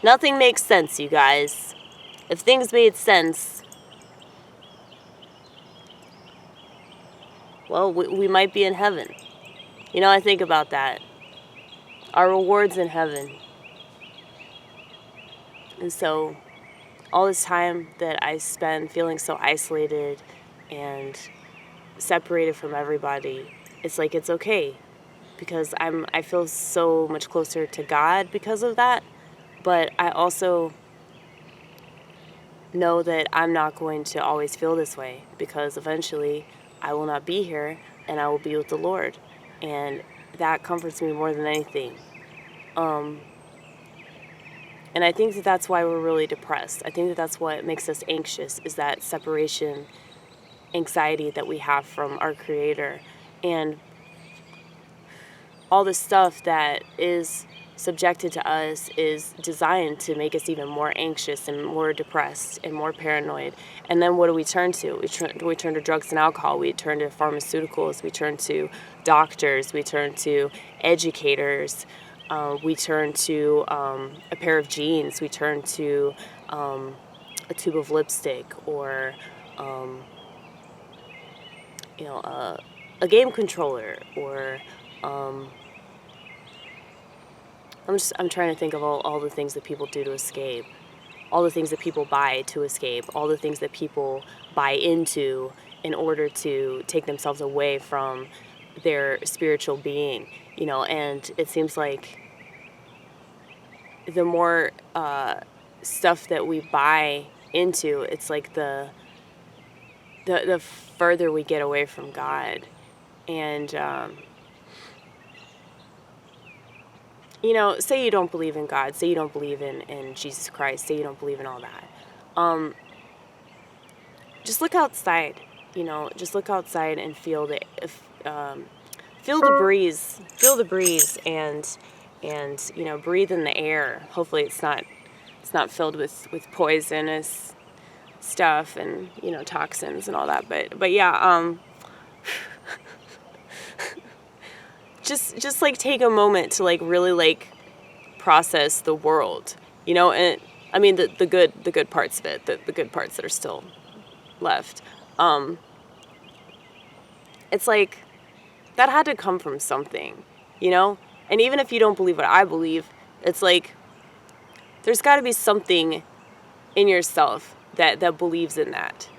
Nothing makes sense, you guys. If things made sense, well, we might be in heaven. You know, I think about that. Our reward's in heaven. And so, all this time that I spend feeling so isolated and separated from everybody, it's like it's okay. Because I feel so much closer to God because of that. But I also know that I'm not going to always feel this way, because eventually I will not be here and I will be with the Lord. And that comforts me more than anything. And I think that that's why we're really depressed. I think that that's what makes us anxious, is that separation anxiety that we have from our Creator. And all the stuff that is subjected to us is designed to make us even more anxious and more depressed and more paranoid. And then what do we turn to? We turn to drugs and alcohol. We turn to pharmaceuticals. We turn to doctors. We turn to educators. We turn to a pair of jeans. We turn to a tube of lipstick, or a game controller, or I'm trying to think of all the things that people do to escape, all the things that people buy to escape, all the things that people buy into in order to take themselves away from their spiritual being, and it seems like the more stuff that we buy into, it's like the further we get away from God. And say you don't believe in God, say you don't believe in Jesus Christ, say you don't believe in all that. Just look outside, just look outside and feel the breeze, and breathe in the air. Hopefully it's not filled with poisonous stuff and, toxins and all that. But yeah, just like take a moment to like really like process the world, and I mean the good parts of it, the good parts that are still left. It's like that had to come from something, and even if you don't believe what I believe, it's like there's got to be something in yourself that believes in that,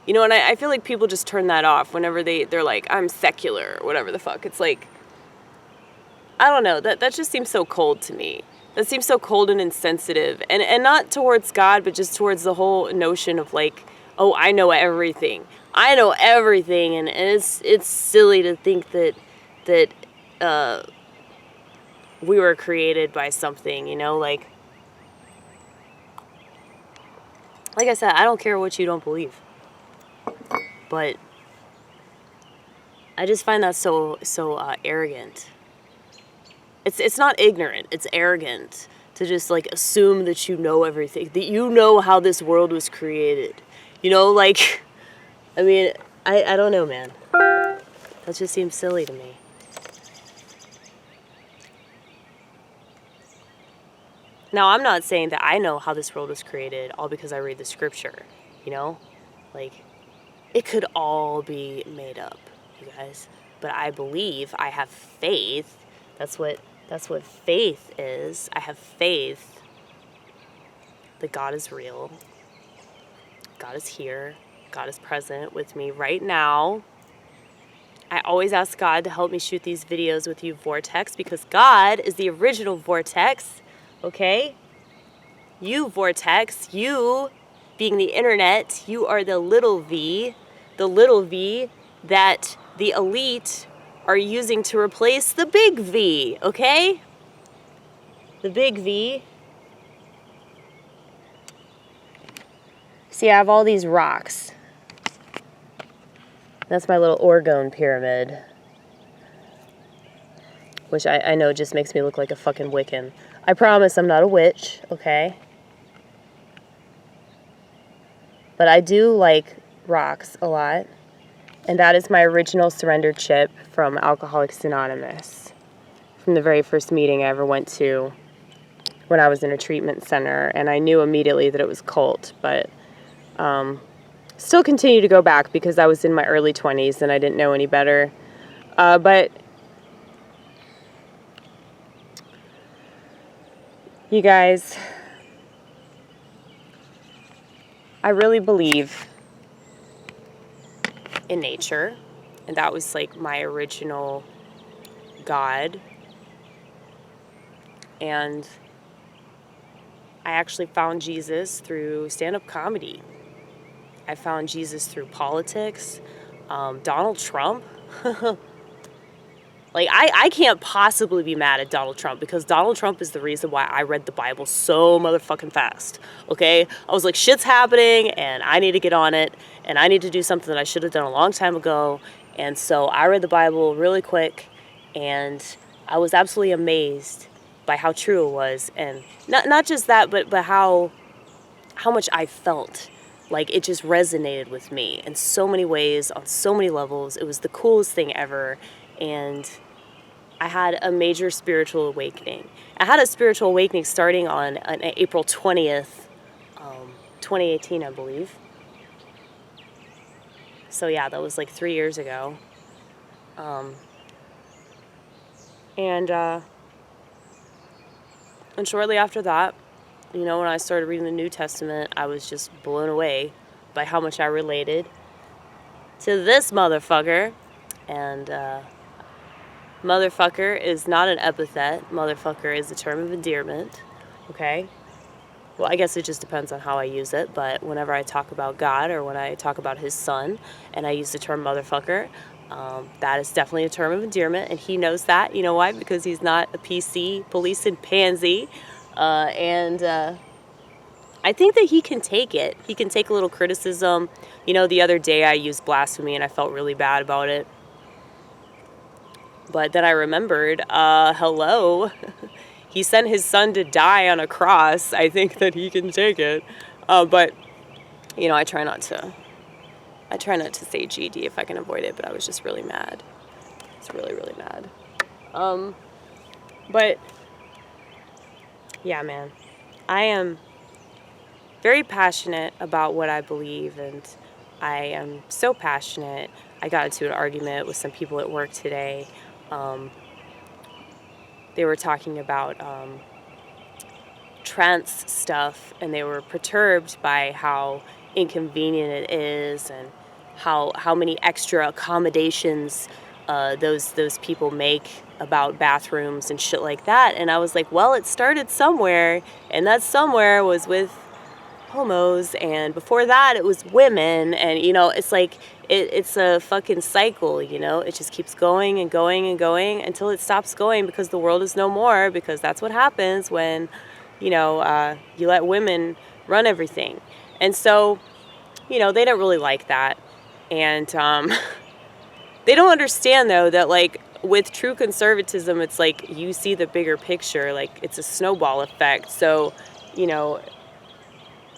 and I feel like people just turn that off whenever they're like, I'm secular or whatever the fuck. It's like, I don't know, that just seems so cold to me. That seems so cold and insensitive, and not towards God, but just towards the whole notion of like, oh, I know everything, and it's silly to think that we were created by something, like I said, I don't care what you don't believe, but I just find that so arrogant. It's not ignorant, it's arrogant to just like assume that you know everything, that you know how this world was created. Like, I mean, I don't know, man. That just seems silly to me. Now, I'm not saying that I know how this world was created all because I read the scripture, Like, it could all be made up, you guys. But I believe, I have faith. That's what faith is. I have faith that God is real. God is here. God is present with me right now. I always ask God to help me shoot these videos with you, Vortex, because God is the original Vortex, okay? You, Vortex, you being the internet, you are the little v that the elite are using to replace the big V, okay? The big V. See, I have all these rocks. That's my little orgone pyramid, which I know just makes me look like a fucking Wiccan. I promise I'm not a witch, okay? But I do like rocks a lot. And that is my original surrender chip from Alcoholics Anonymous, from the very first meeting I ever went to. when I was in a treatment center, and I knew immediately that it was cult, but still continue to go back because I was in my early 20s and I didn't know any better. But you guys, I really believe in nature, and that was like my original God. And I actually found Jesus through stand-up comedy. I found Jesus through politics. Donald Trump. Like, I can't possibly be mad at Donald Trump because Donald Trump is the reason why I read the Bible so motherfucking fast, okay? I was like, shit's happening, and I need to get on it, and I need to do something that I should have done a long time ago. And so I read the Bible really quick, and I was absolutely amazed by how true it was. And not just that, but how much I felt. Like, it just resonated with me in so many ways, on so many levels. It was the coolest thing ever. And I had a major spiritual awakening. I had a spiritual awakening starting on April 20th, 2018, I believe. So yeah, that was like 3 years ago. And shortly after that, you know, when I started reading the New Testament, I was just blown away by how much I related to this motherfucker. And motherfucker is not an epithet. Motherfucker is a term of endearment, okay? Well, I guess it just depends on how I use it, but whenever I talk about God or when I talk about his son and I use the term motherfucker, that is definitely a term of endearment, and he knows that. You know why? Because he's not a PC, policing pansy, and I think that he can take it. He can take a little criticism. You know, the other day I used blasphemy and I felt really bad about it. But then I remembered, hello, he sent his son to die on a cross. I think that he can take it. But, you know, I try not to say GD if I can avoid it, but I was just really mad. It's really, really mad. But, yeah, man, I am very passionate about what I believe, and I am so passionate. I got into an argument with some people at work today. They were talking about trans stuff, and they were perturbed by how inconvenient it is and how many extra accommodations those people make about bathrooms and shit like that. And I was like, well, it started somewhere, and that somewhere was with homos, and before that it was women, and you know, it's like it's a fucking cycle, you know. It just keeps going and going and going until it stops going, because the world is no more, because that's what happens when, you know, you let women run everything. And so, you know, they don't really like that, and they don't understand though that, like, with true conservatism, it's like you see the bigger picture, like it's a snowball effect. So, you know,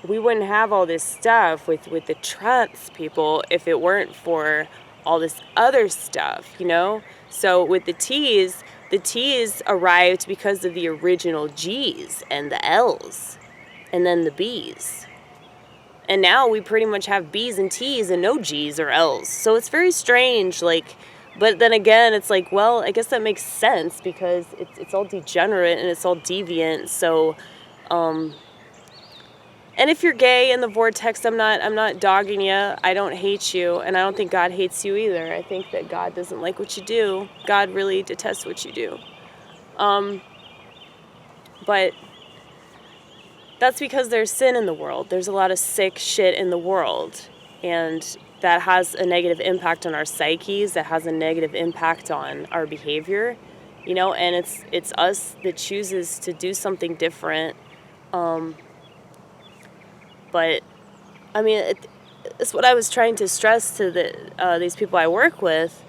we wouldn't have all this stuff with the trans people if it weren't for all this other stuff, you know? So with the T's arrived because of the original G's and the L's and then the B's. And now we pretty much have B's and T's and no G's or L's. So it's very strange, like, but then again, it's like, well, I guess that makes sense because it's all degenerate and it's all deviant. So, and if you're gay in the vortex, I'm not dogging you. I don't hate you, and I don't think God hates you either. I think that God doesn't like what you do. God really detests what you do. But that's because there's sin in the world. There's a lot of sick shit in the world, and that has a negative impact on our psyches. That has a negative impact on our behavior, you know. And it's us that chooses to do something different. But, I mean, it's what I was trying to stress to these people I work with,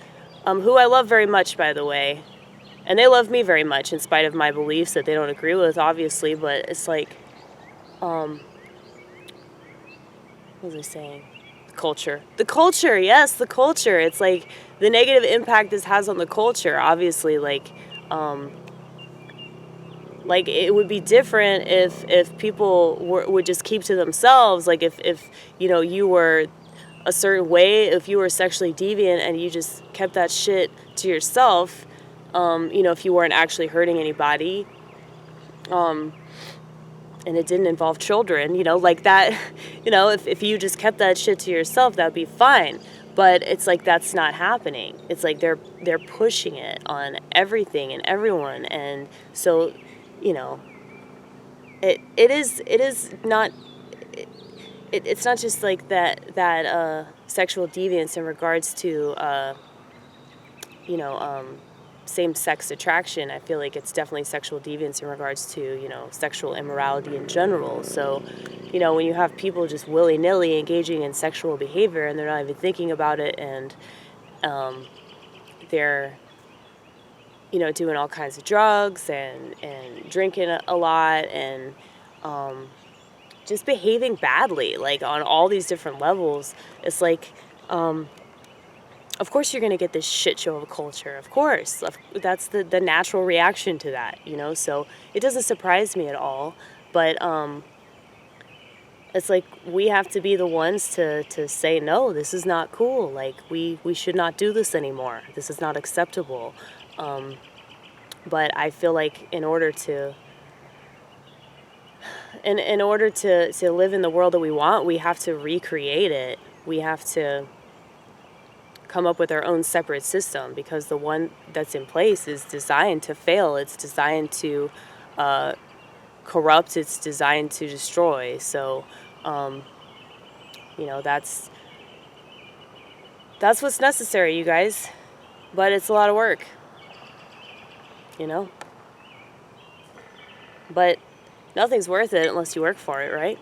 who I love very much, by the way. And they love me very much in spite of my beliefs that they don't agree with, obviously. But it's like, what was I saying? Culture. The culture, yes, the culture. It's like the negative impact this has on the culture. Obviously, like, Like, it would be different if people would just keep to themselves. Like, if you know, you were a certain way, if you were sexually deviant and you just kept that shit to yourself, you know, if you weren't actually hurting anybody, and it didn't involve children, you know, like that, you know, if you just kept that shit to yourself, that'd be fine. But it's like that's not happening. It's like they're pushing it on everything and everyone, and so, you know, it is not it's not just like that sexual deviance in regards to you know, same-sex attraction. I feel like it's definitely sexual deviance in regards to, you know, sexual immorality in general. So, you know, when you have people just willy-nilly engaging in sexual behavior and they're not even thinking about it, and they're, you know, doing all kinds of drugs and drinking a lot, and just behaving badly, like on all these different levels, it's like, of course you're going to get this shit show of a culture. Of course. That's the natural reaction to that, you know? So it doesn't surprise me at all. But it's like we have to be the ones to say, no, this is not cool. Like, we should not do this anymore. This is not acceptable. But I feel like in order to live in the world that we want, we have to recreate it. We have to come up with our own separate system, because the one that's in place is designed to fail. It's designed to corrupt. It's designed to destroy. So, you know, that's what's necessary, you guys. But it's a lot of work, you know. But nothing's worth it unless you work for it, right?